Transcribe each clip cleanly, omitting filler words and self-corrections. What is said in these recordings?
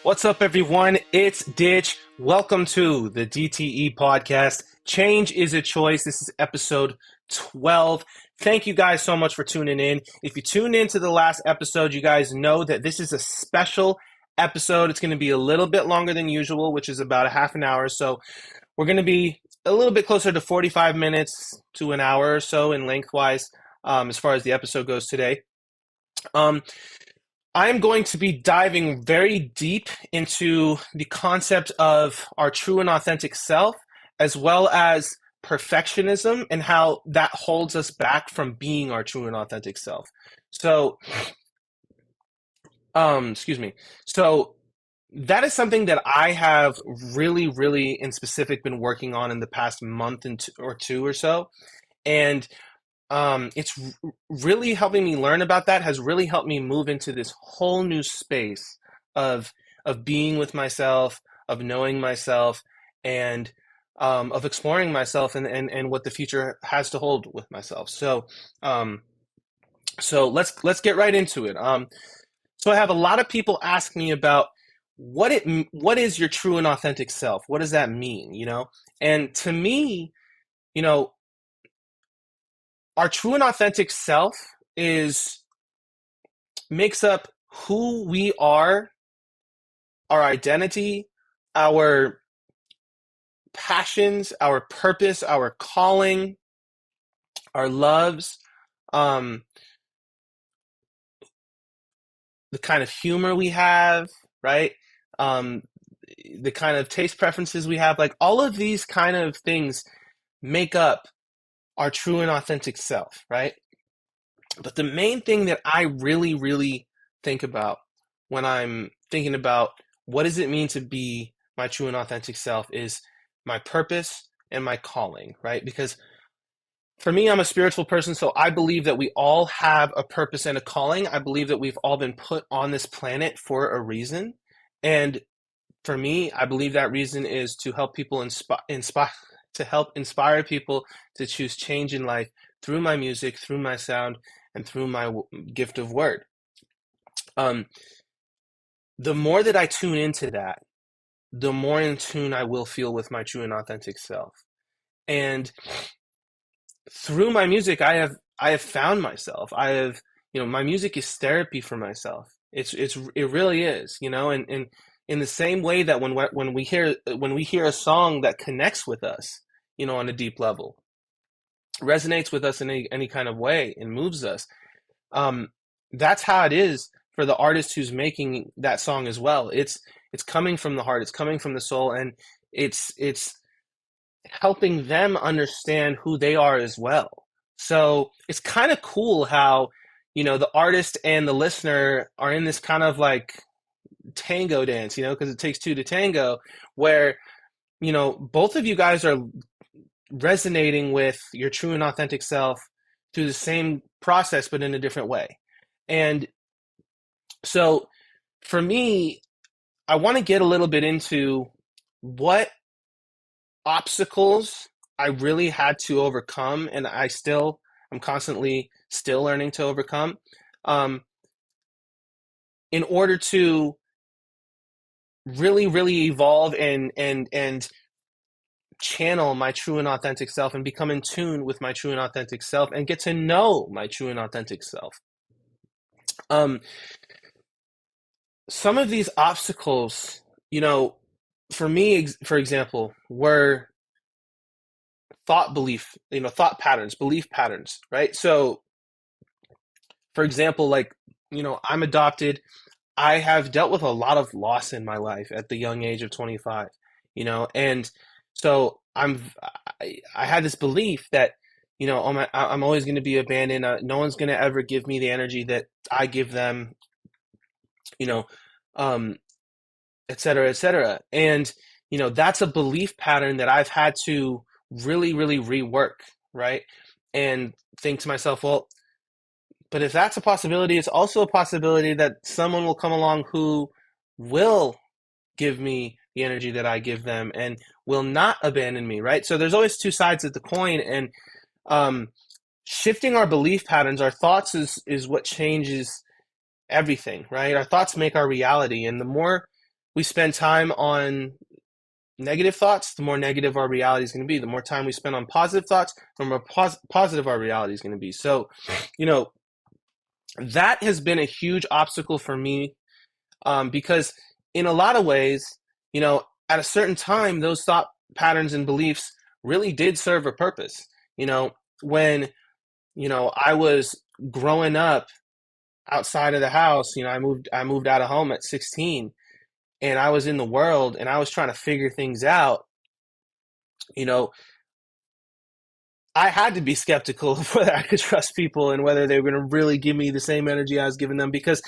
What's up, everyone? It's Ditch. Welcome to the DTE podcast. Change is a choice. This is episode 12. Thank you guys so much for tuning in. If you tuned into the last episode, you guys know that this is a special episode. It's going to be a little bit longer than usual, which is about a half an hour. So we're going to be a little bit closer to 45 minutes to an hour or so in lengthwise as far as the episode goes today. I'm going to be diving very deep into the concept of our true and authentic self, as well as perfectionism and how that holds us back from being our true and authentic self. So, excuse me. So that is something that I have really in specific been working on in the past month or two or so. And it's really helping me learn about that, has really helped me move into this whole new space of being with myself, of knowing myself, and of exploring myself and what the future has to hold with myself. So let's get right into it. So I have a lot of people ask me about what is your true and authentic self? What does that mean? And to me, our true and authentic self makes up who we are, our identity, our passions, our purpose, our calling, our loves, the kind of humor we have, right? The kind of taste preferences we have, like all of these kind of things make up our true and authentic self, right? But the main thing that I really think about when I'm thinking about what does it mean to be my true and authentic self is my purpose and my calling, right? Because for me, I'm a spiritual person, so I believe that we all have a purpose and a calling. I believe that we've all been put on this planet for a reason. And for me, I believe that reason is to help people inspire people to choose change in life through my music, through my sound, and through my gift of word. The more that I tune into that, the more in tune I will feel with my true and authentic self. And through my music, I have found myself. My music is therapy for myself. It really is, and in the same way that when we hear a song that connects with us, on a deep level, resonates with us in any kind of way and moves us, that's how it is for the artist who's making that song as well. It's coming from the heart, it's coming from the soul, and it's helping them understand who they are as well. So it's kind of cool how the artist and the listener are in this kind of like tango dance, because it takes two to tango, where both of you guys are resonating with your true and authentic self through the same process but in a different way. And so for me, I want to get a little bit into what obstacles I really had to overcome, and I'm constantly still learning to overcome, in order to really evolve and channel my true and authentic self and become in tune with my true and authentic self and get to know my true and authentic self. Some of these obstacles, for me, for example, were thought patterns, belief patterns, right? So, for example, like, I'm adopted. I have dealt with a lot of loss in my life at the young age of 25, and so I had this belief that, I'm always going to be abandoned. No one's going to ever give me the energy that I give them, et cetera, et cetera. And, that's a belief pattern that I've had to really rework, right? And think to myself, well, but if that's a possibility, it's also a possibility that someone will come along who will give me the energy that I give them and will not abandon me, right? So there's always two sides of the coin, and shifting our belief patterns, our thoughts is what changes everything, right? Our thoughts make our reality, and the more we spend time on negative thoughts, the more negative our reality is going to be. The more time we spend on positive thoughts, the more positive our reality is going to be. So, you know, that has been a huge obstacle for me, because in a lot of ways, you know, at a certain time, those thought patterns and beliefs really did serve a purpose. You know, when, you know, I was growing up outside of the house, you know, I moved out of home at 16, and I was in the world and I was trying to figure things out. You know, I had to be skeptical of whether I could trust people and whether they were going to really give me the same energy I was giving them, because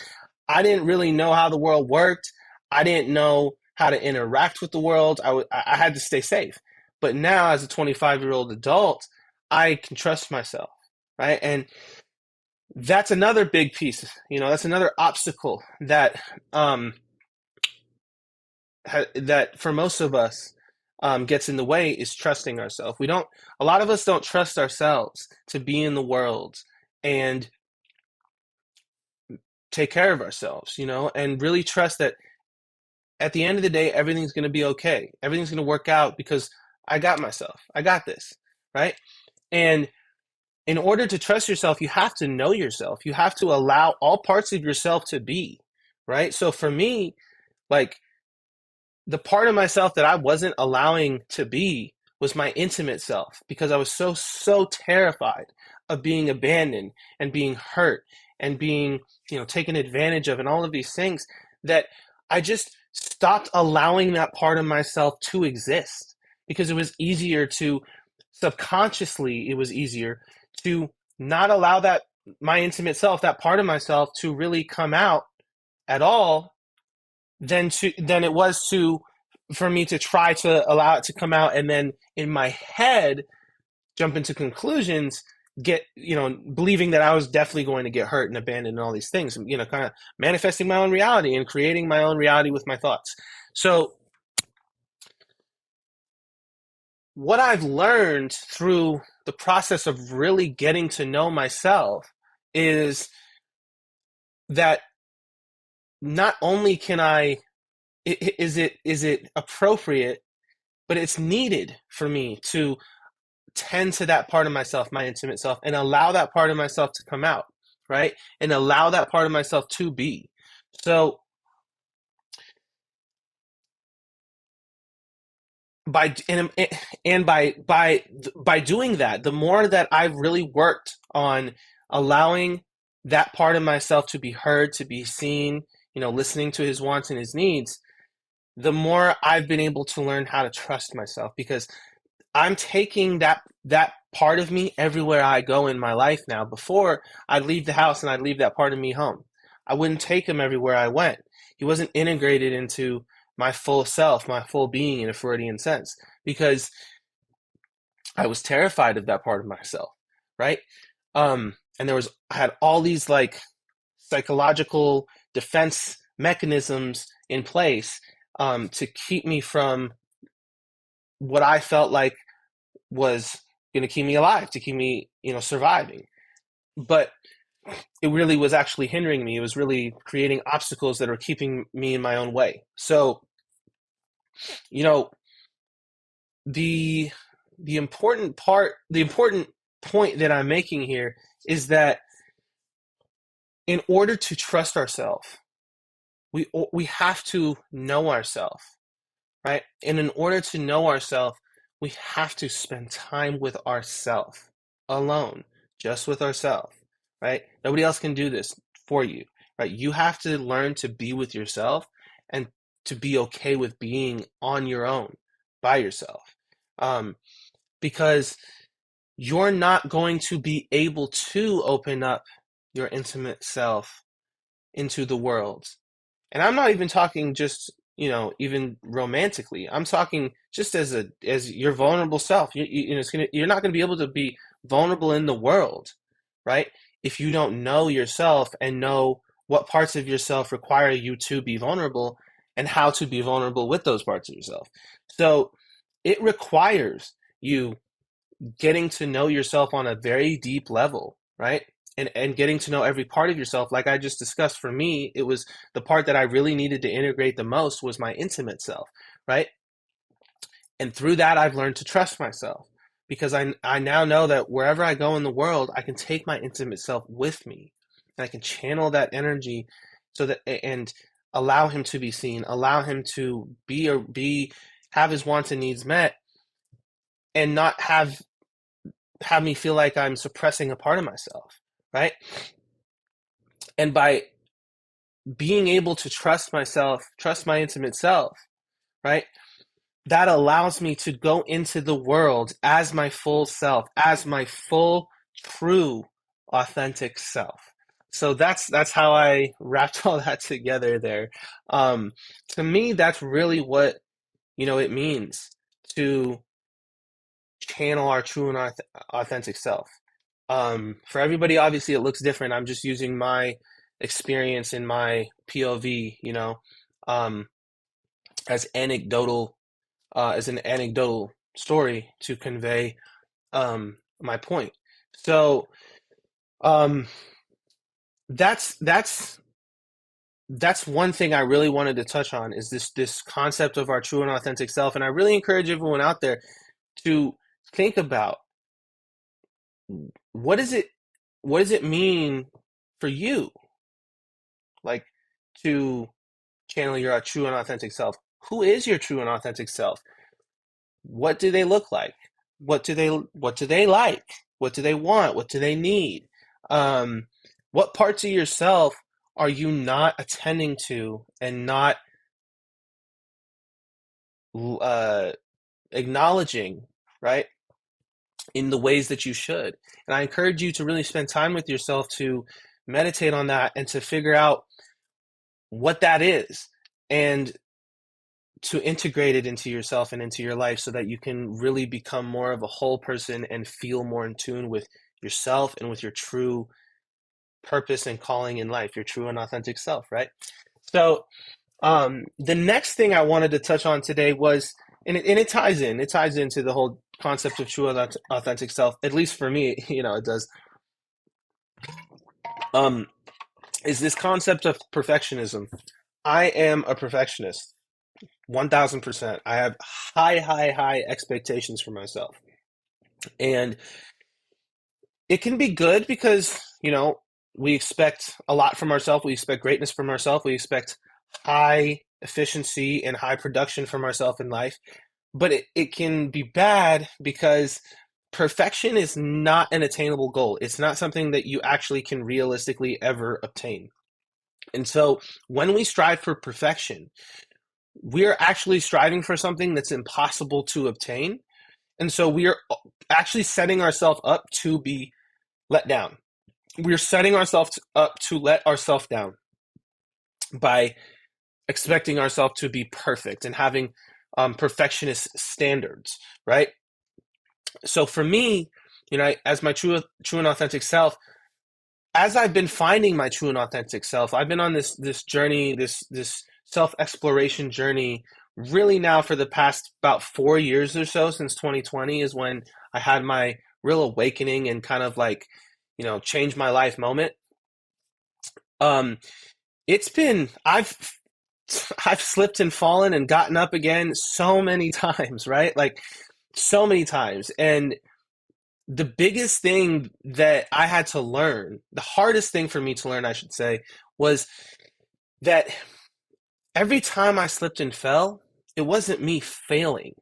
I didn't really know how the world worked. I didn't know how to interact with the world. I had to stay safe. But now, as a 25-year-old adult, I can trust myself, right? And that's another big piece. You know, that's another obstacle that that for most of us gets in the way, is trusting ourselves. A lot of us don't trust ourselves to be in the world and take care of ourselves, you know, and really trust that at the end of the day, everything's going to be okay. Everything's going to work out because I got myself. I got this, right? And in order to trust yourself, you have to know yourself. You have to allow all parts of yourself to be, right? So for me, like, the part of myself that I wasn't allowing to be was my intimate self, because I was so terrified of being abandoned and being hurt and being, you know, taken advantage of and all of these things, that I just stopped allowing that part of myself to exist, because it was easier to subconsciously, it was easier to not allow that, my intimate self, that part of myself, to really come out at all, than it was to for me to try to allow it to come out, and then in my head jump into conclusions, get, you know, believing that I was definitely going to get hurt and abandoned and all these things, you know, kind of manifesting my own reality and creating my own reality with my thoughts. So what I've learned through the process of really getting to know myself is that not only can I, is it appropriate, but it's needed for me to tend to that part of myself, my intimate self, and allow that part of myself to come out, right? And allow that part of myself to be. So by by doing that, the more that I've really worked on allowing that part of myself to be heard, to be seen, you know, listening to his wants and his needs, the more I've been able to learn how to trust myself, because I'm taking that part of me everywhere I go in my life now. Before, I'd leave the house and I'd leave that part of me home. I wouldn't take him everywhere I went. He wasn't integrated into my full self, my full being in a Freudian sense, because I was terrified of that part of myself, right? And I had all these like psychological defense mechanisms in place to keep me from what I felt like was going to keep me alive, to keep me, you know, surviving. But it really was actually hindering me. It was really creating obstacles that were keeping me in my own way. So, you know, the important point that I'm making here is that in order to trust ourselves, we have to know ourselves, right? And in order to know ourselves, we have to spend time with ourselves alone, just with ourselves, right? Nobody else can do this for you, right? You have to learn to be with yourself and to be okay with being on your own by yourself, because you're not going to be able to open up your intimate self into the world. And I'm not even talking just, you know, even romantically. I'm talking just as your vulnerable self. You know, you're not going to be able to be vulnerable in the world, right? If you don't know yourself and know what parts of yourself require you to be vulnerable and how to be vulnerable with those parts of yourself. So it requires you getting to know yourself on a very deep level, right? and getting to know every part of yourself, like I just discussed, for me, it was the part that I really needed to integrate the most was my intimate self, right? And through that, I've learned to trust myself because I now know that wherever I go in the world, I can take my intimate self with me and I can channel that energy so that and allow him to be seen, allow him to have his wants and needs met and not have me feel like I'm suppressing a part of myself, right? And by being able to trust myself, trust my intimate self, right? That allows me to go into the world as my full self, as my full, true, authentic self. So that's how I wrapped all that together there. To me, that's really what it means to channel our true and authentic self. For everybody, obviously, it looks different. I'm just using my experience in my POV, um, as an anecdotal story to convey my point. So um, that's one thing I really wanted to touch on is this concept of our true and authentic self. And I really encourage everyone out there to think about what does it mean for you, like, to channel your true and authentic self. Who is your true and authentic self? What do they look like? What do they like? What do they want? What do they need? What parts of yourself are you not attending to and not acknowledging, right, in the ways that you should? And I encourage you to really spend time with yourself to meditate on that and to figure out what that is and to integrate it into yourself and into your life so that you can really become more of a whole person and feel more in tune with yourself and with your true purpose and calling in life, your true and authentic self, right? So the next thing I wanted to touch on today was, and it ties into the whole concept of true and authentic self, at least for me, it does, is this concept of perfectionism. I am a perfectionist. 1000%. I have high expectations for myself. And it can be good because, we expect a lot from ourselves. We expect greatness from ourselves. We expect high efficiency and high production from ourselves in life. But it can be bad because perfection is not an attainable goal. It's not something that you actually can realistically ever obtain. And so when we strive for perfection, we're actually striving for something that's impossible to obtain. And so we are actually setting ourselves up to be let down. We're setting ourselves up to let ourselves down by expecting ourselves to be perfect and having perfectionist standards, right? So for me, as my true and authentic self, as I've been finding my true and authentic self, I've been on this journey, this self-exploration journey, really now for the past about 4 years or so, since 2020 is when I had my real awakening and kind of like, change my life moment. It's been, I've slipped and fallen and gotten up again so many times, right? Like so many times. And the biggest thing that I had to learn, the hardest thing for me to learn, I should say, was that every time I slipped and fell, it wasn't me failing,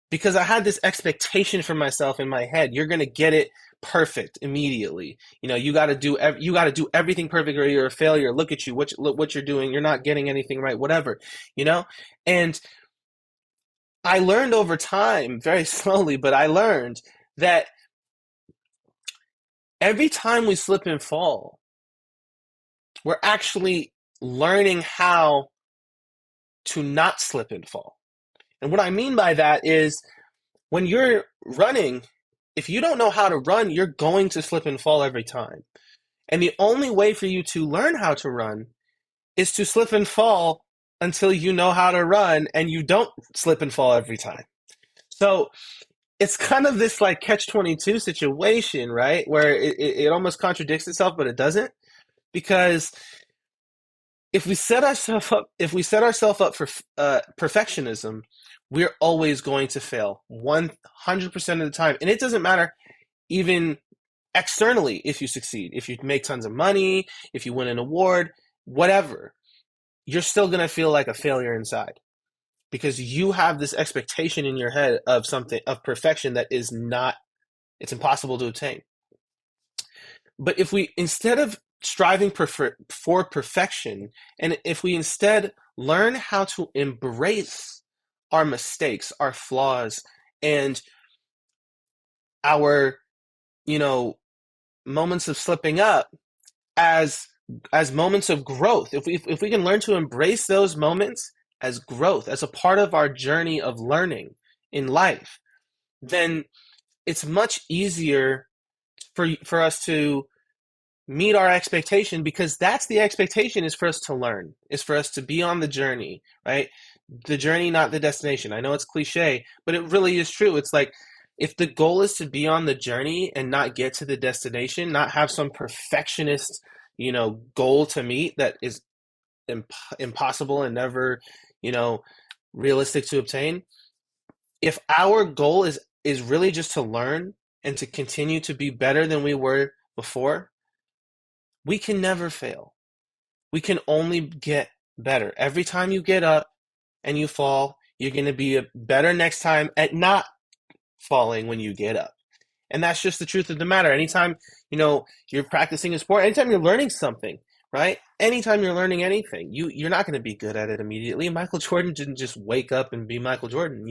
because I had this expectation for myself in my head. You're going to get it perfect immediately. You got to do everything perfect or you're a failure. Look at you, what you're doing. You're not getting anything right, whatever, And I learned over time, very slowly, but I learned that every time we slip and fall, we're actually learning how to not slip and fall. And what I mean by that is, when you're running, if you don't know how to run, you're going to slip and fall every time. And the only way for you to learn how to run is to slip and fall until you know how to run and you don't slip and fall every time. So it's kind of this like catch-22 situation, right? Where it almost contradicts itself, but it doesn't. Because if we set ourselves up for perfectionism, we're always going to fail 100% of the time. And it doesn't matter even externally if you succeed, if you make tons of money, if you win an award, whatever, you're still going to feel like a failure inside because you have this expectation in your head of something, of perfection that is not, it's impossible to obtain. But if we, instead of striving for perfection, and if we instead learn how to embrace our mistakes, our flaws, and our, you know, moments of slipping up as moments of growth, if we can learn to embrace those moments as growth, as a part of our journey of learning in life, then it's much easier for us to meet our expectation, because that's the expectation, is for us to learn, is for us to be on the journey, right? The journey, not the destination. I know it's cliche, but it really is true. It's like, if the goal is to be on the journey and not get to the destination, not have some perfectionist, goal to meet that is impossible and never, realistic to obtain. If our goal is really just to learn and to continue to be better than we were before, we can never fail. We can only get better. Every time you get up and you fall, you're going to be better next time at not falling when you get up. And that's just the truth of the matter. Anytime, you're practicing a sport, anytime you're learning something, right? Anytime you're learning anything, you're not going to be good at it immediately. Michael Jordan didn't just wake up and be Michael Jordan,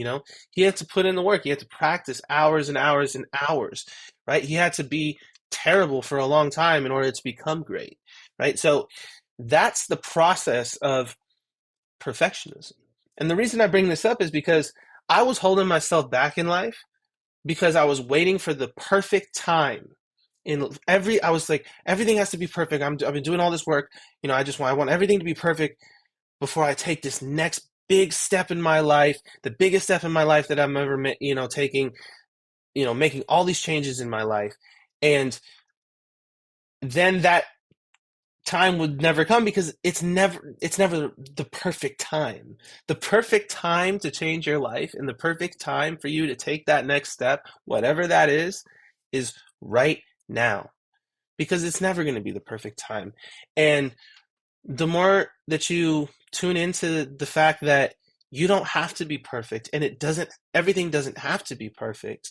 He had to put in the work. He had to practice hours and hours and hours, right? He had to be terrible for a long time in order to become great, right? So that's the process of perfectionism. And the reason I bring this up is because I was holding myself back in life because I was waiting for the perfect time. I was like, everything has to be perfect. I've been doing all this work. I want everything to be perfect before I take this next big step in my life, the biggest step in my life that I've ever, taking, making all these changes in my life. And then that time would never come because it's never the perfect time. The perfect time to change your life and the perfect time for you to take that next step, whatever that is right now, because it's never going to be the perfect time. And the more that you tune into the fact that you don't have to be perfect, and everything doesn't have to be perfect,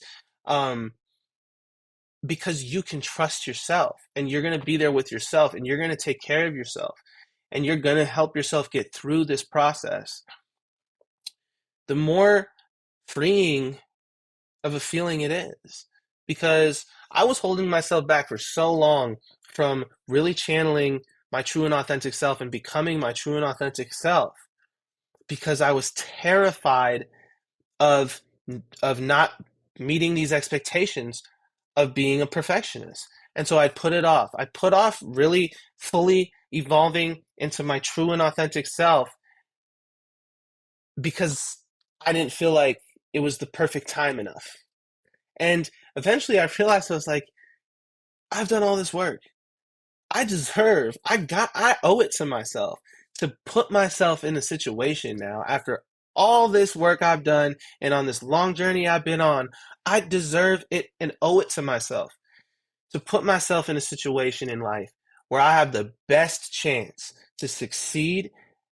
because you can trust yourself, and you're going to be there with yourself, and you're going to take care of yourself, and you're going to help yourself get through this process, the more freeing of a feeling it is. Because I was holding myself back for so long from really channeling my true and authentic self and becoming my true and authentic self, because I was terrified of not meeting these expectations of being a perfectionist. And so I put it off. I put off really fully evolving into my true and authentic self because I didn't feel like it was the perfect time enough. And eventually I realized, I was like, I've done all this work. I owe it to myself to put myself in a situation now, after all this work I've done and on this long journey I've been on. I deserve it and owe it to myself to put myself in a situation in life where I have the best chance to succeed.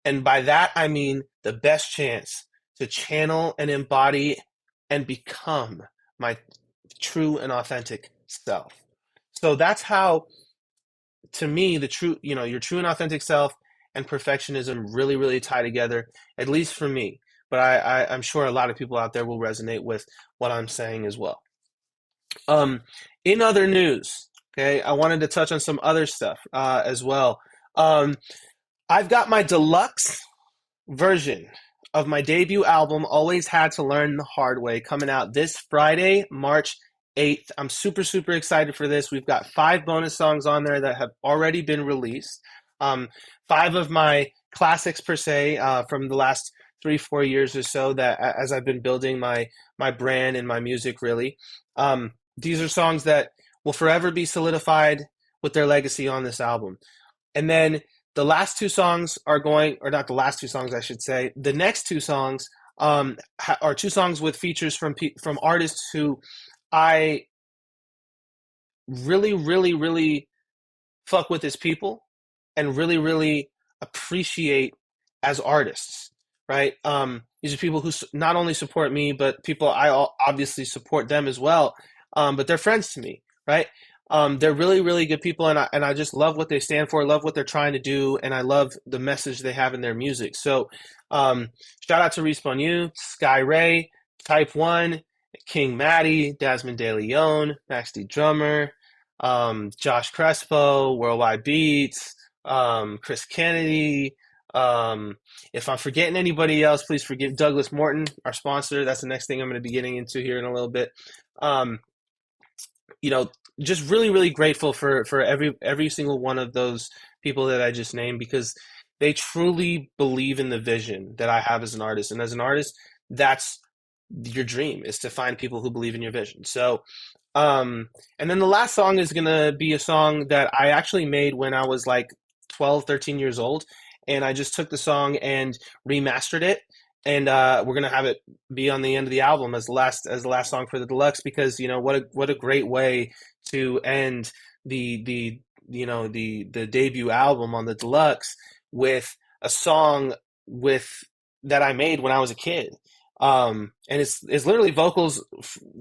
And by that, I mean the best chance to channel and embody and become my true and authentic self. So that's how, to me, the true, your true and authentic self and perfectionism really, really tie together, at least for me. But I'm sure a lot of people out there will resonate with what I'm saying as well. In other news, okay, I wanted to touch on some other stuff as well. I've got my deluxe version of my debut album, Always Had to Learn the Hard Way, coming out this Friday, March 8th. I'm super, super excited for this. We've got 5 bonus songs on there that have already been released. 5 of my classics, per se, from the last 3 4 years or so, that as I've been building my brand and my music, really, these are songs that will forever be solidified with their legacy on this album. And then the last two songs are going, or not the last two songs, I should say. The next two songs are two songs with features from artists who I really, really, really fuck with as people and really, really appreciate as artists, right? These are people who not only support me, but people I obviously support them as well. But they're friends to me, right? They're really, really good people, and I just love what they stand for, love what they're trying to do, and I love the message they have in their music. So, shout out to Respawn U, Sky Ray, Type One, King Maddie, Desmond De Leon, Max D Drummer, Josh Crespo, Worldwide Beats, Chris Kennedy. If I'm forgetting anybody else, please forgive Douglas Morton, our sponsor. That's the next thing I'm going to be getting into here in a little bit. Um, you know, just really, really grateful for every single one of those people that I just named, because they truly believe in the vision that I have as an artist. And as an artist, that's your dream, is to find people who believe in your vision. So, and then the last song is gonna be a song that I actually made when I was like 12, 13 years old. And I just took the song and remastered it. And we're gonna have it be on the end of the album as the last song for the deluxe, because what a great way to end the debut album on the deluxe with a song with that I made when I was a kid. And it's literally vocals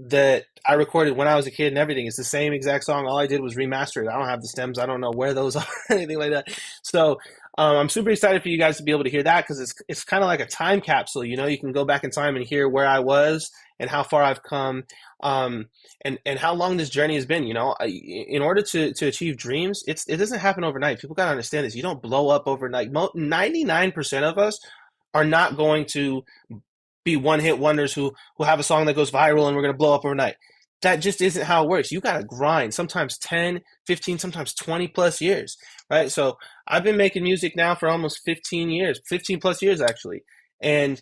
that I recorded when I was a kid and everything. It's the same exact song. All I did was remaster it. I don't have the stems. I don't know where those are, anything like that. So I'm super excited for you guys to be able to hear that, because it's kind of like a time capsule. You can go back in time and hear where I was and how far I've come, and how long this journey has been. In order to achieve dreams, it doesn't happen overnight. People gotta understand this. You don't blow up overnight. 99% of us are not going to be one hit wonders who have a song that goes viral and we're going to blow up overnight. That just isn't how it works. You got to grind, sometimes 10, 15, sometimes 20 plus years, right? So I've been making music now for almost 15 years, 15 plus years actually. And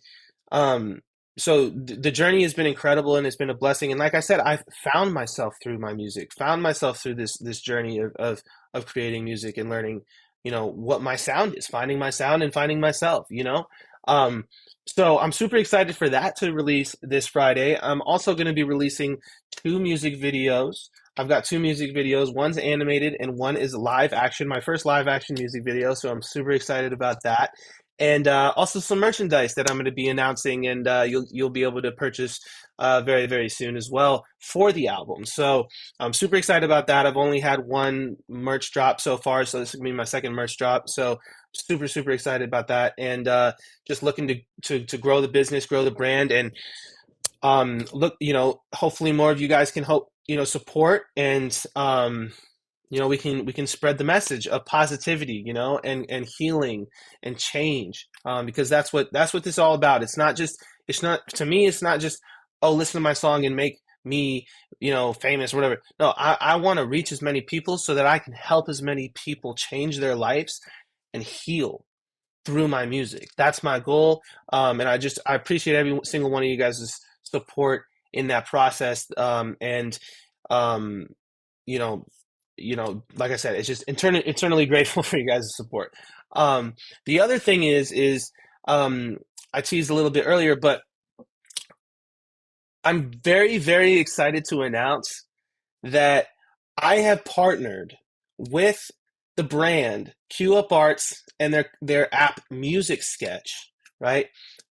so the journey has been incredible, and it's been a blessing. And like I said, I've found myself through my music, found myself through this journey of creating music and learning, what my sound is, finding my sound and finding myself. Um, so I'm super excited for that to release this Friday. I'm also going to be releasing two music videos. I've got two music videos. One's animated and one is live action, my first live action music video. So I'm super excited about that. And also some merchandise that I'm going to be announcing, and you'll be able to purchase very, very soon as well for the album. So I'm super excited about that. I've only had one merch drop so far, so this is going to be my second merch drop. So super, super excited about that, and just looking to grow the business, grow the brand, and look, hopefully more of you guys can support, and we can spread the message of positivity, and healing and change, because that's what this is all about. It's not to me, it's not just, oh, listen to my song and make me, famous or whatever. No, I want to reach as many people so that I can help as many people change their lives and heal through my music. That's my goal. And I appreciate every single one of you guys' support in that process. And like I said, it's just eternally grateful for you guys' support. The other thing is I teased a little bit earlier, but I'm very, very excited to announce that I have partnered with the brand Q Up Arts and their app Music Sketch, right?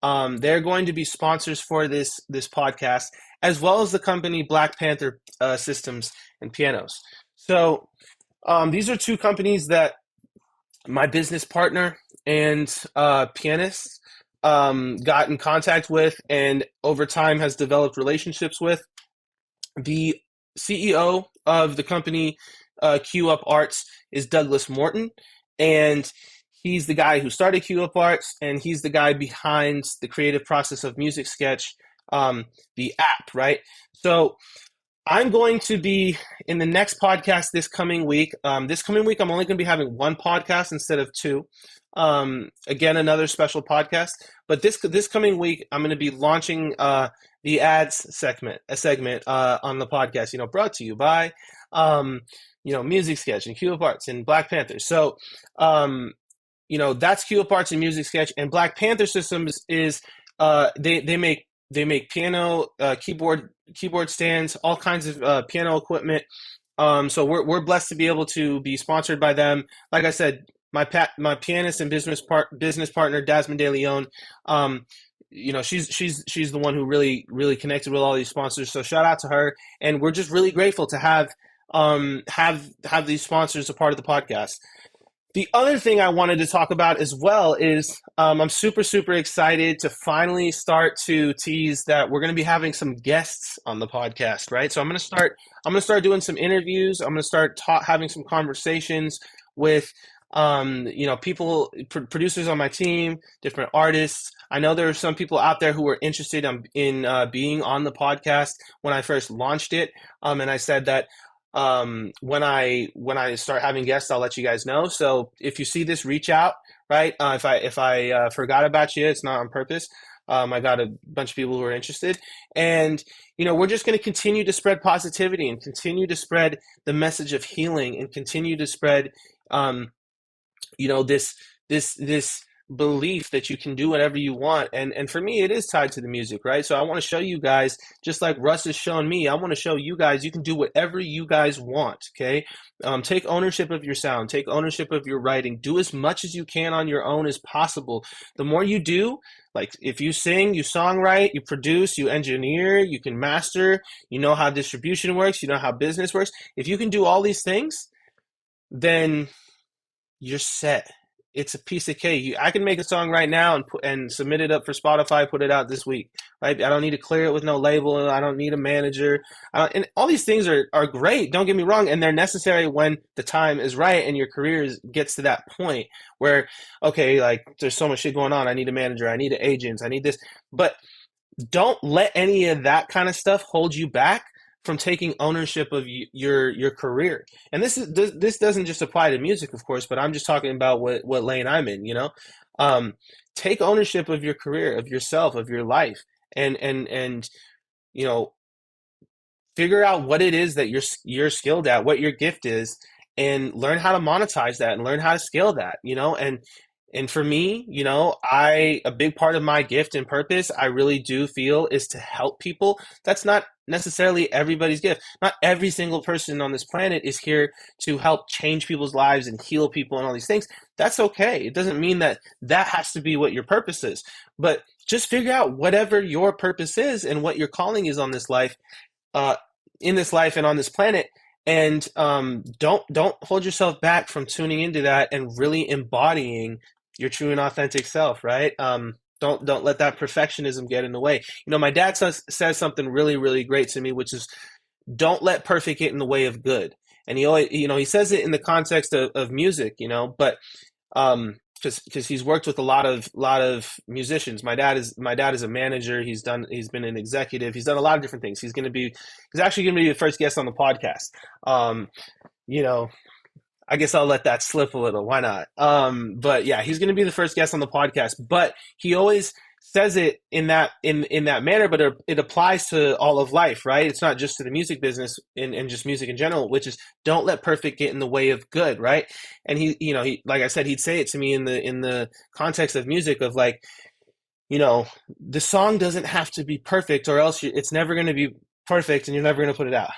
They're going to be sponsors for this podcast, as well as the company Black Panther Systems and Pianos. So these are two companies that my business partner and pianist got in contact with, and over time has developed relationships with. The CEO of the company Q Up Arts is Douglas Morton, and he's the guy who started Q Up Arts, and he's the guy behind the creative process of Music Sketch, the app, right? So I'm going to be in the next podcast this coming week. This coming week, I'm only going to be having one podcast instead of two. Again, another special podcast. But this coming week, I'm going to be launching the ads segment on the podcast. Brought to you by Music Sketch and Cue Up Arts and Black Panther. So that's Cue Up Arts and Music Sketch, and Black Panther Systems is they make piano, keyboard stands, all kinds of piano equipment. So we're blessed to be able to be sponsored by them. Like I said, my pianist and business partner Dasmond De Leon, she's the one who really connected with all these sponsors. So shout out to her, and we're just really grateful to have these sponsors a part of the podcast. The other thing I wanted to talk about as well is I'm super, super excited to finally start to tease that we're going to be having some guests on the podcast, right? So I'm going to start doing some interviews. I'm going to start having some conversations with people, producers on my team, different artists. I know there are some people out there who were interested in being on the podcast when I first launched it, and I said that when I start having guests, I'll let you guys know. So if you see this, reach out, right? If I forgot about you, it's not on purpose. I got a bunch of people who are interested, and we're just going to continue to spread positivity and continue to spread the message of healing and continue to spread this belief that you can do whatever you want. And for me, it is tied to the music, right? So I want to show you guys, just like Russ has shown me, I want to show you guys you can do whatever you guys want, okay? Take ownership of your sound, take ownership of your writing, do as much as you can on your own as possible. The more you do, like if you sing, you songwrite, you produce, you engineer, you can master, you know how distribution works, you know how business works. If you can do all these things, then you're set. It's a piece of cake. I can make a song right now and submit it up for Spotify, put it out this week, right? I don't need to clear it with no label. I don't need a manager. And all these things are great. Don't get me wrong. And they're necessary when the time is right and your career gets to that point where, okay, like there's so much shit going on. I need a manager. I need agents. I need this. But don't let any of that kind of stuff hold you back from taking ownership of your career. And this doesn't just apply to music, of course, but I'm just talking about what lane I'm in, take ownership of your career, of yourself, of your life, and figure out what it is that you're skilled at, what your gift is, and learn how to monetize that and learn how to scale that, and for me, a big part of my gift and purpose, I really do feel, is to help people. That's not necessarily everybody's gift. Not every single person on this planet is here to help change people's lives and heal people and all these things. That's okay. It doesn't mean that has to be what your purpose is. But just figure out whatever your purpose is and what your calling is on this life, in this life and on this planet. And don't hold yourself back from tuning into that and really embodying your true and authentic self, right? Don't let that perfectionism get in the way. My dad says something really, really great to me, which is don't let perfect get in the way of good. And he always, he says it in the context of music, but because he's worked with a lot of musicians. My dad is a manager. He's been an executive. He's done a lot of different things. He's actually going to be the first guest on the podcast. I guess I'll let that slip a little. Why not? But yeah, he's going to be the first guest on the podcast. But he always says it in that manner, but it applies to all of life, right? It's not just to the music business and just music in general, which is don't let perfect get in the way of good, right? And he like I said, he'd say it to me in the context of music of like, the song doesn't have to be perfect or else it's never going to be perfect and you're never going to put it out.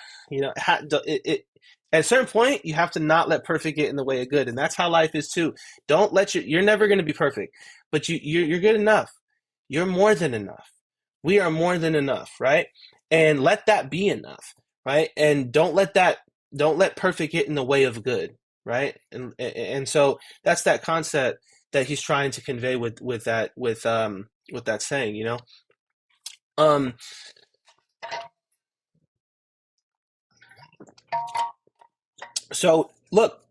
At a certain point, you have to not let perfect get in the way of good. And that's how life is too. Don't let you're never going to be perfect, but you're good enough. You're more than enough. We are more than enough, right? And let that be enough, right? And don't let perfect get in the way of good, right? And so that's that concept that he's trying to convey with that saying, So look,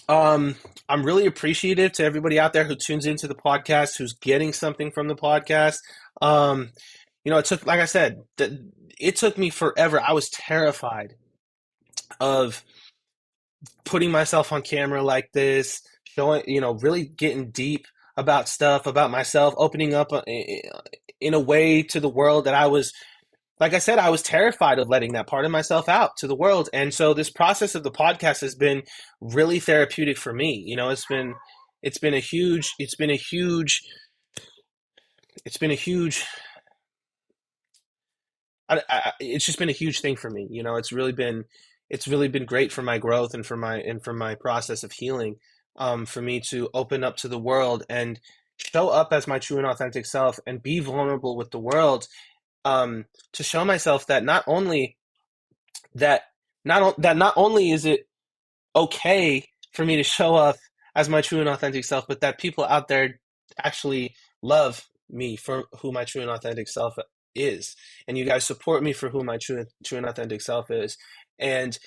I'm really appreciative to everybody out there who tunes into the podcast, who's getting something from the podcast. It took, like I said, it took me forever. I was terrified of putting myself on camera like this, showing, really getting deep about stuff, about myself, opening up in a way to the world that I was, like I said, I was terrified of letting that part of myself out to the world. And so this process of the podcast has been really therapeutic for me. It's just been a huge thing for me. It's really been great for my growth and for my process of healing, for me to open up to the world and show up as my true and authentic self and be vulnerable with the world, to show myself that not only is it okay for me to show up as my true and authentic self, but that people out there actually love me for who my true and authentic self is. And you guys support me for who my true and authentic self is. And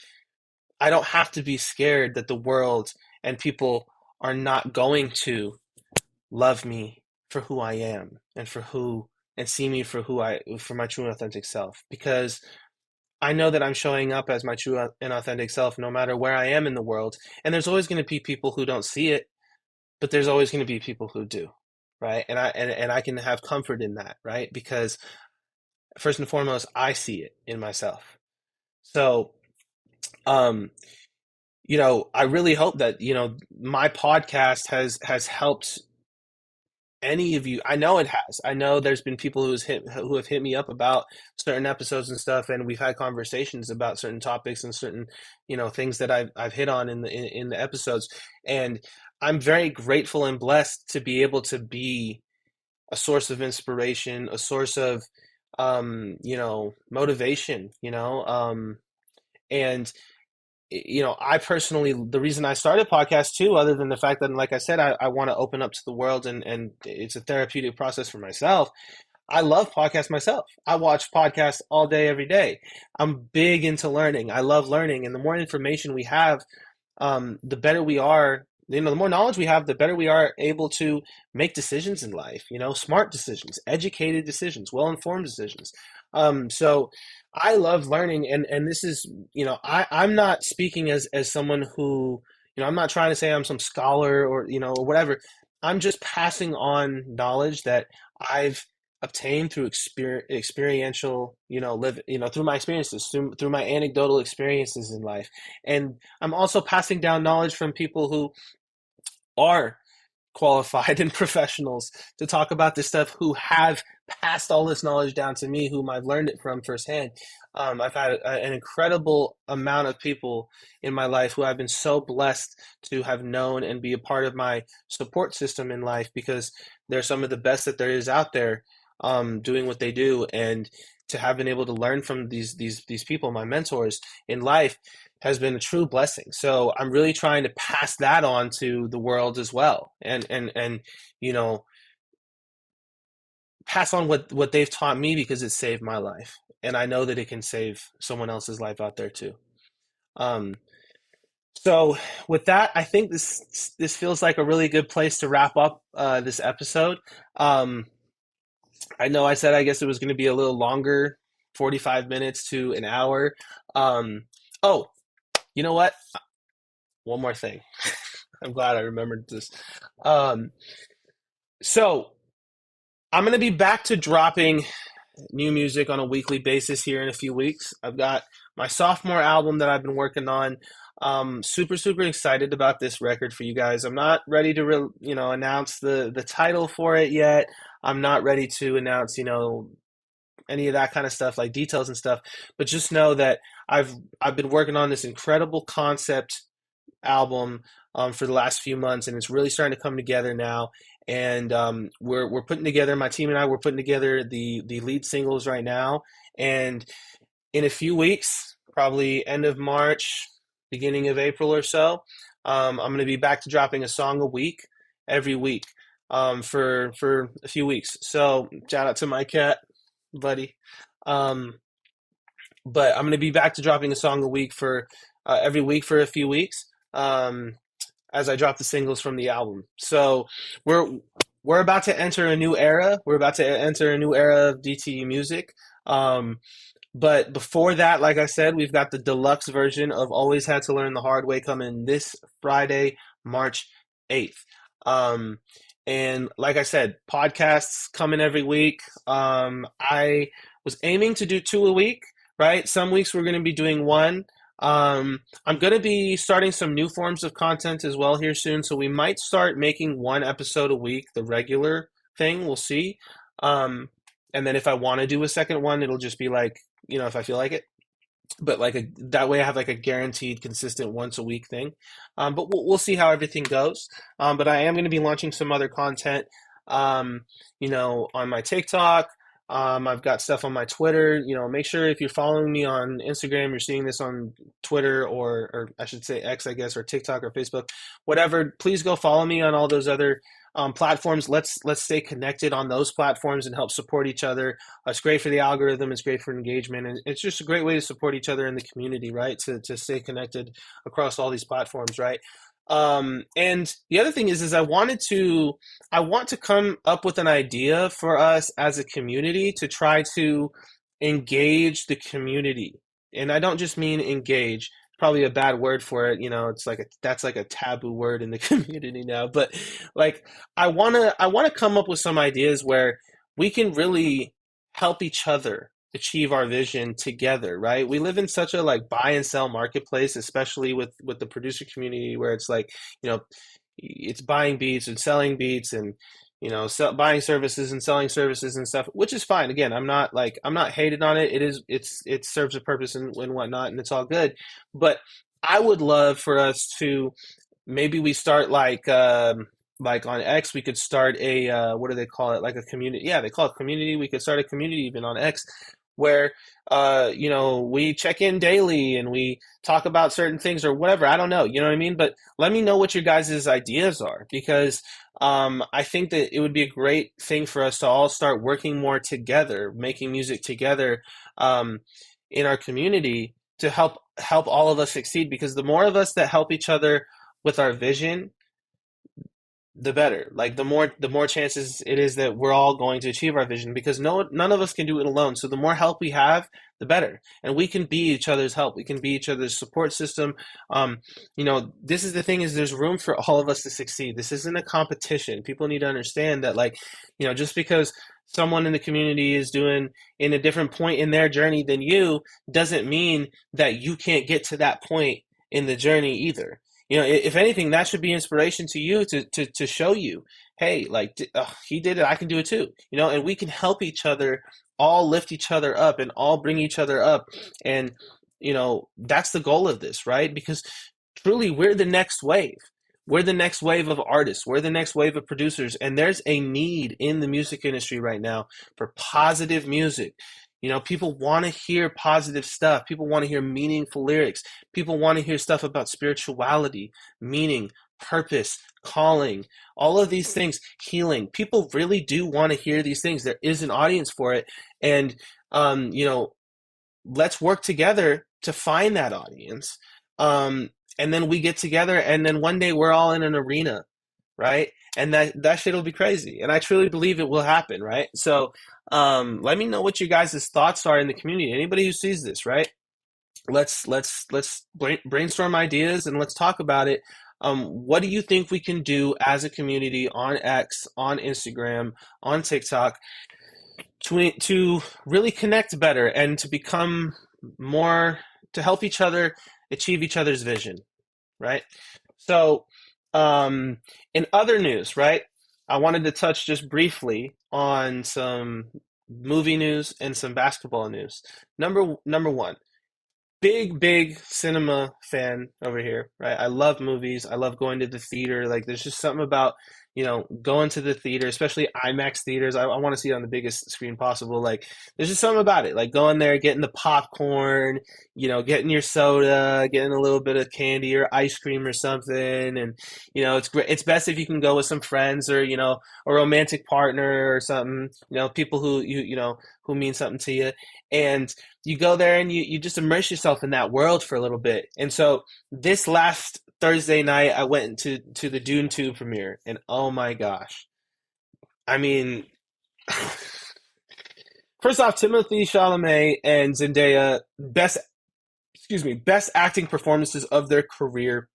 I don't have to be scared that the world and people are not going to love me for who I am and see me for my true and authentic self, because I know that I'm showing up as my true and authentic self no matter where I am in the world. And there's always going to be people who don't see it, but there's always going to be people who do, right? And I can have comfort in that, right? Because first and foremost, I see it in myself. So, um, I really hope that, my podcast has helped any of you. I know it has. I know there's been people who have hit me up about certain episodes and stuff, and we've had conversations about certain topics and certain, things that I've hit on in the episodes. And I'm very grateful and blessed to be able to be a source of inspiration, a source of, motivation, and I personally, the reason I started podcast too, other than the fact that, like I said, I want to open up to the world, and it's a therapeutic process for myself. I love podcasts myself. I watch podcasts all day, every day. I'm big into learning. I love learning. And the more information we have, the better we are. The more knowledge we have, the better we are able to make decisions in life, smart decisions, educated decisions, well-informed decisions. So I love learning, and this is, I'm not speaking as someone who, I'm not trying to say I'm some scholar or whatever. I'm just passing on knowledge that I've obtained through experiential, live, through my experiences, through my anecdotal experiences in life. And I'm also passing down knowledge from people who are qualified and professionals to talk about this stuff, who have passed all this knowledge down to me, whom I've learned it from firsthand. I've had an incredible amount of people in my life who I've been so blessed to have known and be a part of my support system in life, because they're some of the best that there is out there, doing what they do. And to have been able to learn from these people, my mentors in life, has been a true blessing. So I'm really trying to pass that on to the world as well, and pass on what they've taught me, because it saved my life, and I know that it can save someone else's life out there too. Um, so with that, I think this feels like a really good place to wrap up this episode. Um, I know I said I guess it was going to be a little longer, 45 minutes to an hour. Oh, you know what? One more thing. I'm glad I remembered this. Um, so I'm going to be back to dropping new music on a weekly basis here in a few weeks. I've got my sophomore album that I've been working on. Super, super excited about this record for you guys. I'm not ready to, announce the title for it yet. I'm not ready to announce, any of that kind of stuff, like details and stuff. But just know that I've been working on this incredible concept album, for the last few months, and it's really starting to come together now. And we're putting together, my team and I, we're putting together the lead singles right now. And in a few weeks, probably end of March, beginning of April or so, I'm going to be back to dropping a song a week, every week, for a few weeks. So shout out to my cat, buddy. But I'm going to be back to dropping a song a week for every week for a few weeks, as I drop the singles from the album. So we're about to enter a new era. We're about to enter a new era of DTE music. But before that, like I said, we've got the deluxe version of Always Had to Learn the Hard Way coming this Friday, March 8th. Um, and like I said, podcasts coming every week. I was aiming to do two a week, right? Some weeks we're going to be doing one. I'm going to be starting some new forms of content as well here soon. So we might start making one episode a week, the regular thing. We'll see. And then if I want to do a second one, it'll just be like, if I feel like it. But like that way, I have like a guaranteed, consistent once a week thing. But we'll see how everything goes. But I am going to be launching some other content, on my TikTok. I've got stuff on my Twitter. Make sure if you're following me on Instagram, you're seeing this on Twitter or I should say X, I guess, or TikTok or Facebook, whatever. Please go follow me on all those other platforms. Let's stay connected on those platforms and help support each other. It's great for the algorithm. It's great for engagement, and it's just a great way to support each other in the community, right? To stay connected across all these platforms, right? And the other thing is I want to come up with an idea for us as a community to try to engage the community. And I don't just mean engage, probably a bad word for it. It's like that's like a taboo word in the community now. But like I wanna come up with some ideas where we can really help each other achieve our vision together, right? We live in such a like buy and sell marketplace, especially with the producer community, where it's like, you know, it's buying beats and selling beats and buying services and selling services and stuff, which is fine. Again, I'm not hated on it. It serves a purpose and whatnot, and it's all good. But I would love for us to maybe we start like on X, we could start a what do they call it? Like a community. Yeah, they call it community. We could start a community even on X where we check in daily and we talk about certain things or whatever. I don't know, you know what I mean? But let me know what your guys' ideas are, because I think that it would be a great thing for us to all start working more together, making music together um, in our community to help all of us succeed. Because the more of us that help each other with our vision, the better. Like the more chances it is that we're all going to achieve our vision, because none of us can do it alone. So the more help we have, the better. And we can be each other's help. We can be each other's support system. This is the thing, is there's room for all of us to succeed. This isn't a competition. People need to understand that, like, just because someone in the community is doing in a different point in their journey than you doesn't mean that you can't get to that point in the journey either. If anything, that should be inspiration to you to show you, hey, like he did it, I can do it too. And we can help each other, all lift each other up, and all bring each other up. And that's the goal of this, right? Because truly, we're the next wave. We're the next wave of artists. We're the next wave of producers. And there's a need in the music industry right now for positive music. People want to hear positive stuff. People want to hear meaningful lyrics. People want to hear stuff about spirituality, meaning, purpose, calling, all of these things, healing. People really do want to hear these things. There is an audience for it. And, let's work together to find that audience. And then we get together, and then one day we're all in an arena, right? And that shit will be crazy. And I truly believe it will happen, right? So let me know what you guys' thoughts are in the community. Anybody who sees this, right? Let's brainstorm ideas and let's talk about it. What do you think we can do as a community on X, on Instagram, on TikTok to really connect better and to become more, to help each other achieve each other's vision, right? So, in other news, right, I wanted to touch just briefly on some movie news and some basketball news. Number one, big cinema fan over here, right? I love movies. I love going to the theater. Like, there's just something about, going to the theater, especially IMAX theaters. I want to see it on the biggest screen possible. Like, there's just something about it. Like, going there, getting the popcorn, getting your soda, getting a little bit of candy or ice cream or something. And, it's great. It's best if you can go with some friends or, a romantic partner or something, people who, who mean something to you. And you go there and you just immerse yourself in that world for a little bit. And so this last Thursday night, I went to the Dune 2 premiere, and oh my gosh. I mean, First off, Timothy Chalamet and Zendaya, best acting performances of their career,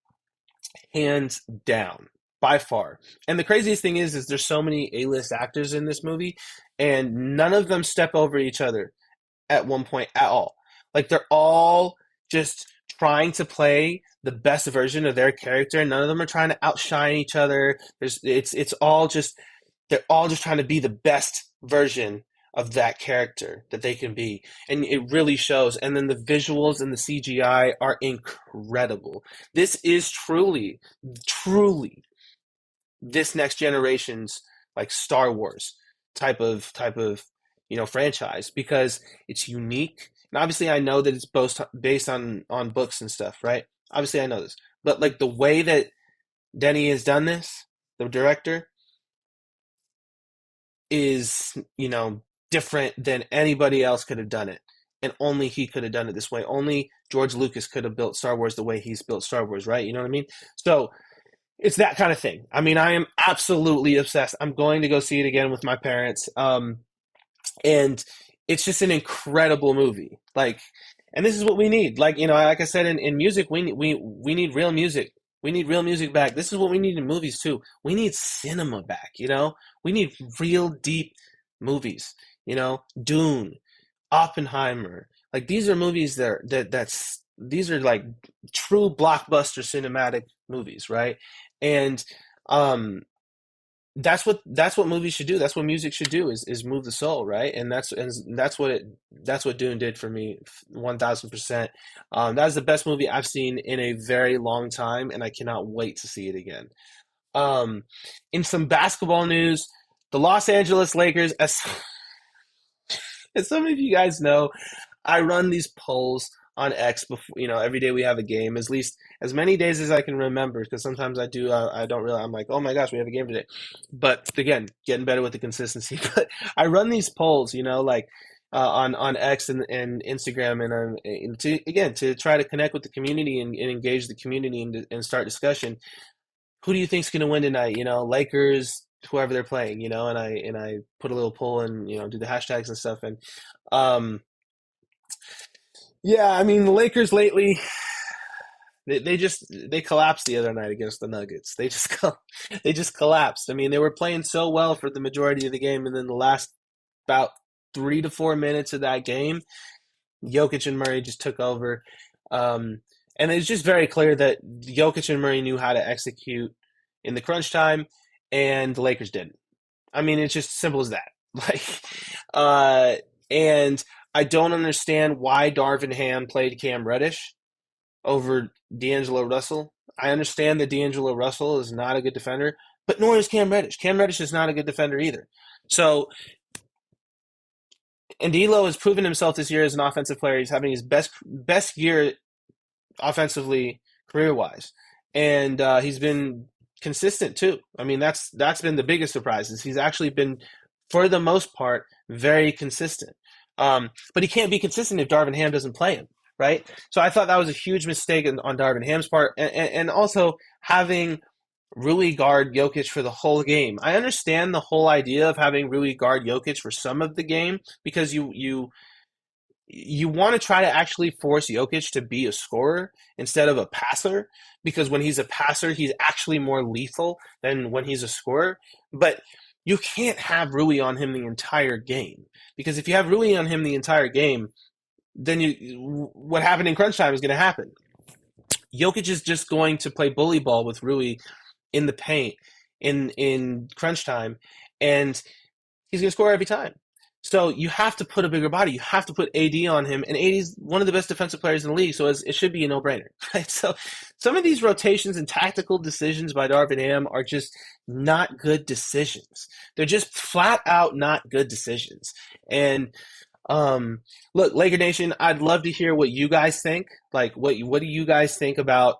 hands down, by far. And the craziest thing is there's so many A-list actors in this movie, and none of them step over each other at one point at all. Like they're all just trying to play the best version of their character. None of them are trying to outshine each other. It's all just they're all just trying to be the best version of that character that they can be. And it really shows. And then the visuals and the CGI are incredible. This is truly, truly this next generation's like Star Wars type of franchise because it's unique. And obviously I know that it's both based on books and stuff, right? Obviously I know this. But like the way that Denny has done this, the director, is, different than anybody else could have done it. And only he could have done it this way. Only George Lucas could have built Star Wars the way he's built Star Wars, right? You know what I mean? So it's that kind of thing. I mean, I am absolutely obsessed. I'm going to go see it again with my parents. And it's just an incredible movie. Like, and this is what we need. Like, like I said in music, we need real music. We need real music back. This is what we need in movies too. We need cinema back, We need real deep movies, Dune, Oppenheimer. Like these are movies these are like true blockbuster cinematic movies, right? And that's what movies should do. That's what music should do is move the soul, right? And that's what Dune did for me, 1000%. That is the best movie I've seen in a very long time, and I cannot wait to see it again. In some basketball news, the Los Angeles Lakers, as some of you guys know, I run these polls on X before, every day we have a game, at least as many days as I can remember, because sometimes I do, I don't really, I'm like, oh my gosh, we have a game today. But again, getting better with the consistency. But I run these polls, like on X and Instagram, and to try to connect with the community and engage the community and start discussion. Who do you think's going to win tonight? Lakers, whoever they're playing, and I put a little poll and, do the hashtags and stuff. And, yeah, I mean, the Lakers lately, they collapsed the other night against the Nuggets. They just collapsed. I mean, they were playing so well for the majority of the game, and then the last about 3 to 4 minutes of that game, Jokic and Murray just took over. And it's just very clear that Jokic and Murray knew how to execute in the crunch time, and the Lakers didn't. I mean, it's just simple as that. And I don't understand why Darvin Ham played Cam Reddish over D'Angelo Russell. I understand that D'Angelo Russell is not a good defender, but nor is Cam Reddish. Cam Reddish is not a good defender either. So, and D'Lo has proven himself this year as an offensive player. He's having his best year offensively, career-wise. And he's been consistent too. I mean, that's been the biggest surprise. Is he's actually been, for the most part, very consistent. But he can't be consistent if Darvin Ham doesn't play him, right? So I thought that was a huge mistake on Darvin Ham's part, and also having Rui guard Jokic for the whole game. I understand the whole idea of having Rui guard Jokic for some of the game because you want to try to actually force Jokic to be a scorer instead of a passer, because when he's a passer, he's actually more lethal than when he's a scorer. But you can't have Rui on him the entire game, because if you have Rui on him the entire game, then what happened in crunch time is going to happen. Jokic is just going to play bully ball with Rui in the paint in crunch time, and he's going to score every time. So you have to put a bigger body. You have to put AD on him, and AD is one of the best defensive players in the league, so it should be a no-brainer. Right? So some of these rotations and tactical decisions by Darvin Ham are just not good decisions. They're just flat out not good decisions. And look, Laker Nation, I'd love to hear what you guys think. Like, what do you guys think about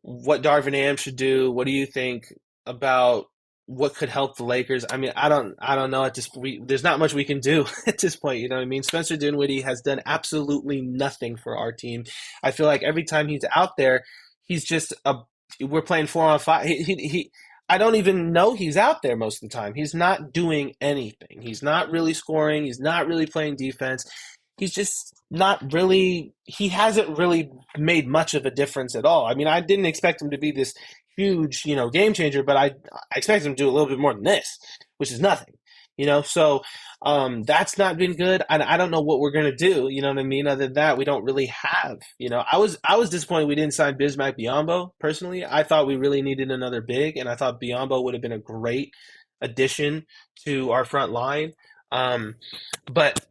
what Darvin Ham should do? What do you think about what could help the Lakers? I mean, I don't know. There's not much we can do at this point. You know what I mean? Spencer Dinwiddie has done absolutely nothing for our team. I feel like every time he's out there, he's just we're playing 4-on-5. I don't even know he's out there most of the time. He's not doing anything. He's not really scoring. He's not really playing defense. He's just not really, he hasn't really made much of a difference at all. I mean, I didn't expect him to be this huge, game changer, but I expect him to do a little bit more than this, which is nothing, So that's not been good. I don't know what we're gonna do. You know what I mean? Other than that, we don't really have. I was disappointed we didn't sign Bismack Biyombo. Personally, I thought we really needed another big, and I thought Biyombo would have been a great addition to our front line. But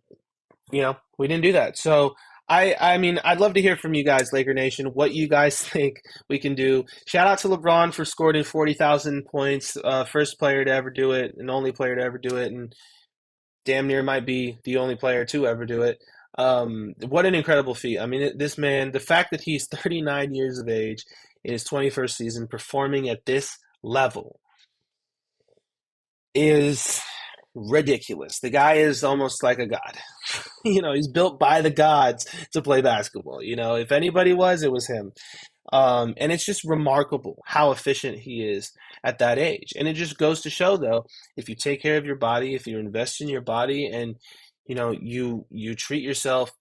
we didn't do that. So I mean, I'd love to hear from you guys, Laker Nation, what you guys think we can do. Shout out to LeBron for scoring 40,000 points, first player to ever do it, and only player to ever do it, and damn near might be the only player to ever do it. What an incredible feat. I mean, this man, the fact that he's 39 years of age in his 21st season, performing at this level is ridiculous. The guy is almost like a god. He's built by the gods to play basketball. If anybody was, it was him. And it's just remarkable how efficient he is at that age. And it just goes to show, though, if you take care of your body, if you invest in your body, and you treat yourself,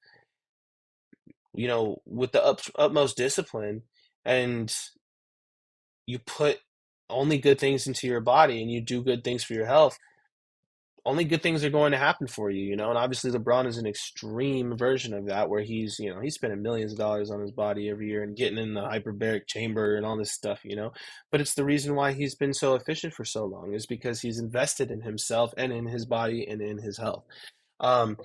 with the utmost discipline, and you put only good things into your body, and you do good things for your health, only good things are going to happen for you, and obviously LeBron is an extreme version of that, where he's spending millions of dollars on his body every year and getting in the hyperbaric chamber and all this stuff, but it's the reason why he's been so efficient for so long, is because he's invested in himself and in his body and in his health. But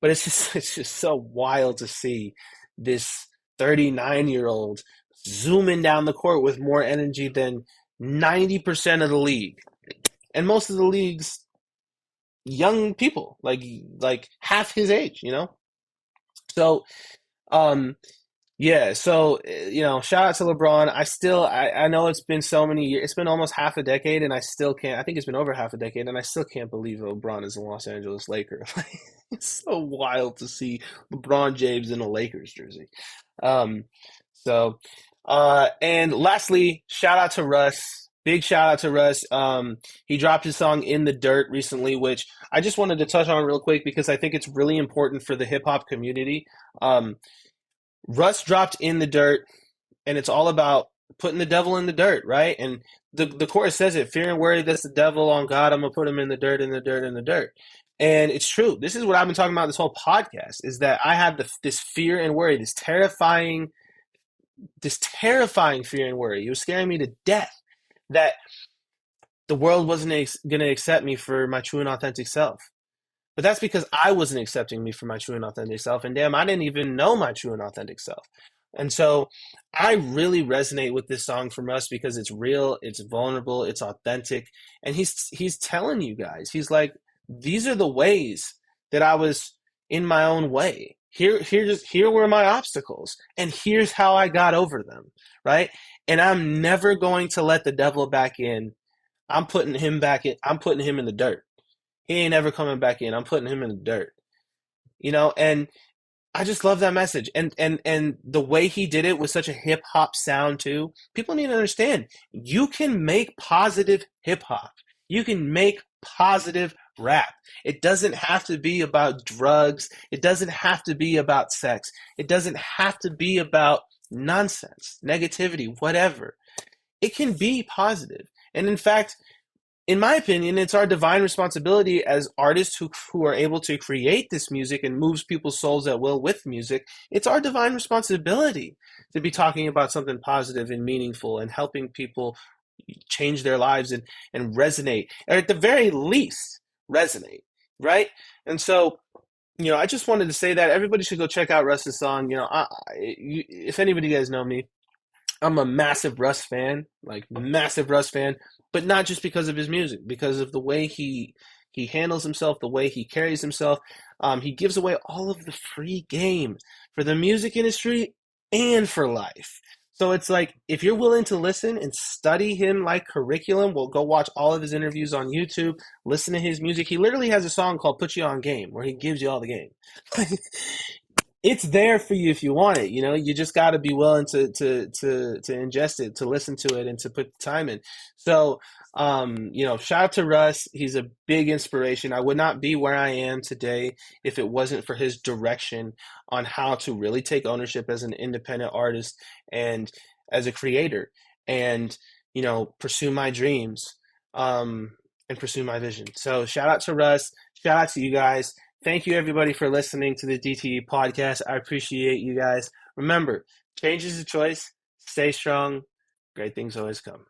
it's just so wild to see this 39-year-old zooming down the court with more energy than 90% of the league, and most of the league's young people, like half his age, So, yeah. So, shout out to LeBron. I know it's been so many years. It's been almost half a decade, and I still can't. I think it's been over half a decade, and I still can't believe LeBron is a Los Angeles Laker. It's so wild to see LeBron James in a Lakers jersey. So, and lastly, shout out to Russ. Big shout out to Russ. He dropped his song "In the Dirt" recently, which I just wanted to touch on real quick because I think it's really important for the hip hop community. Russ dropped "In the Dirt," and it's all about putting the devil in the dirt, right? And the chorus says it: "Fear and worry, that's the devil. On God, I'm gonna put him in the dirt, in the dirt, in the dirt." And it's true. This is what I've been talking about this whole podcast: is that I have this fear and worry, this terrifying fear and worry. It was scaring me to death that the world wasn't going to accept me for my true and authentic self. But that's because I wasn't accepting me for my true and authentic self. And damn, I didn't even know my true and authentic self. And so I really resonate with this song from Russ because it's real, it's vulnerable, it's authentic. And he's telling you guys, he's like, these are the ways that I was in my own way. Here were my obstacles, and here's how I got over them, right? And I'm never going to let the devil back in. I'm putting him back in. I'm putting him in the dirt. He ain't ever coming back in. I'm putting him in the dirt. And I just love that message. And the way he did it with such a hip hop sound too. People need to understand, you can make positive hip hop. You can make positive rap. It doesn't have to be about drugs. It doesn't have to be about sex. It doesn't have to be about nonsense, negativity, whatever. It can be positive. And in fact, in my opinion, it's our divine responsibility as artists who are able to create this music and moves people's souls at will with music. It's our divine responsibility to be talking about something positive and meaningful and helping people change their lives and resonate, or at the very least, resonate, right? And so, I just wanted to say that everybody should go check out Russ's song. If anybody guys know me, I'm a massive Russ fan, but not just because of his music, because of the way he handles himself, the way he carries himself. He gives away all of the free game for the music industry and for life. So it's like, if you're willing to listen and study him like curriculum, we'll go watch all of his interviews on YouTube, listen to his music. He literally has a song called "Put You on Game," where he gives you all the game. it's there for you if you want it. You know, you just got to be willing to ingest it, to listen to it, and to put the time in. So, you know, shout out to Russ. He's a big inspiration. I would not be where I am today if it wasn't for his direction on how to really take ownership as an independent artist and as a creator, and you know, pursue my dreams, and pursue my vision. So, shout out to Russ. Shout out to you guys. Thank you, everybody, for listening to the DTE podcast. I appreciate you guys. Remember, change is a choice. Stay strong. Great things always come.